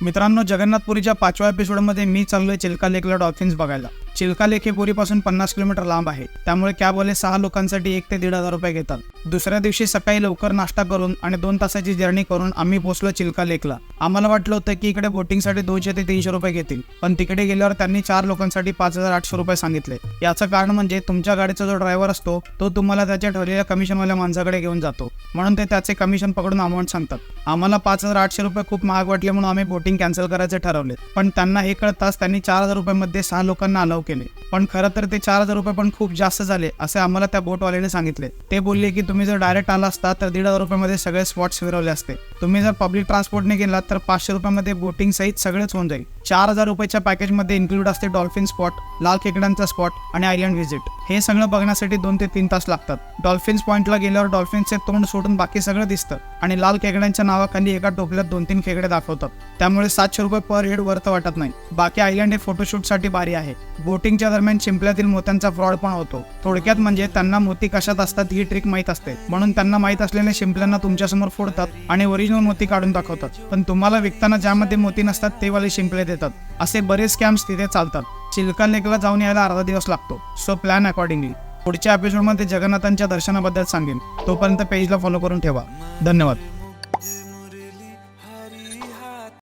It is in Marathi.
मित्रांनो, जगन्नाथपुरीच्या 5व्या एपिसोडमध्ये मी चाललोय चिल्का लेकला डॉल्फिन्स बघायला. चिल्का लेक हे पुरीपासून 50 किलोमीटर लांब आहे. त्यामुळे कॅबवाले 6 लोकांसाठी 1 ते 1,500 रुपये घेतात. दुसऱ्या दिवशी सकाळी लवकर नाश्ता करून आणि 2 तासाची जर्नी करून आम्ही पोहोचलो चिल्का लेकला. आम्हाला वाटलं होतं की इकडे बोटिंगसाठी 200 ते 300 रुपये घेतील, पण तिकडे गेल्यावर त्यांनी 4 लोकांसाठी 5,800 रुपये सांगितले. याचं कारण म्हणजे तुमच्या गाडीचा जो ड्रायव्हर असतो तो तुम्हाला त्याच्या ठरलेल्या कमिशनवाल्या माणसाकडे घेऊन जातो, म्हणून ते त्याचे कमिशन पकडून अमाऊंट सांगतात. आम्हाला 5,800 रुपये खूप महाग वाटले म्हणून आम्ही बोटिंग कॅन्सल करायचे ठरवले. पण त्यांना हे कळताच त्यांनी 4,000 रुपयांमध्ये 6 लोकांना अलाउ केले. पण खरं तर ते 4,000 रुपये पण खूप जास्त झाले असे आम्हाला त्या बोटवाल्याने सांगितले. ते बोलले की तुम्ही जर डायरेक्ट आला असता तर 1,500 रुपयामध्ये सगळे स्पॉट्स फिरवले असते. तुम्ही जर पब्लिक ट्रान्सपोर्टने गेलात तर 500 रुपयामध्ये बोटिंग सहित सगळेच होऊन जाईल. 4,000 रुपयाच्या पॅकेजमध्ये इन्क्लूड असते डॉल्फिन स्पॉट, लाल खेकड्यांचा स्पॉट आणि आयलंड व्हिजिट. हे सगळं बघण्यासाठी 2 ते 3 तास लागतात. डॉल्फिन्स पॉइंटला गेल्यावर डॉल्फिनचे तोंड सोडून बाकी सगळं दिसतं आणि लाल खेकड्यांच्या नावाखाली एका टोपल्यात 2-3 खेकडे दाखवतात. त्यामुळे 700 रुपये पर हेड वर्थ वाटत नाही. बाकी आयलंड हे फोटोशूटसाठी भारी आहे. बोटिंगच्या दरम्यान शिंपल्यातील मोत्यांचा फ्रॉड पण होतो. थोडक्यात म्हणजे त्यांना मोती कशात असतात ही ट्रिक माहीत असते, म्हणून त्यांना माहीत असलेल्या शिंपल्यांना तुमच्यासमोर फोडतात आणि ओरिजिनल मोती काढून दाखवतात. पण तुम्हाला विकताना ज्यामध्ये मोती नसतात ते वाले शिंपले देतात. असे बरेच स्कॅम्स तिथे चालतात. चिल्का लेकला जाऊन यायला अर्धा दिवस लागतो. So plan accordingly. पुढच्या एपिसोडमध्ये जगन्नाथांच्या दर्शनाबद्दल सांगेन. तोपर्यंत पेजला फॉलो करून ठेवा. धन्यवाद.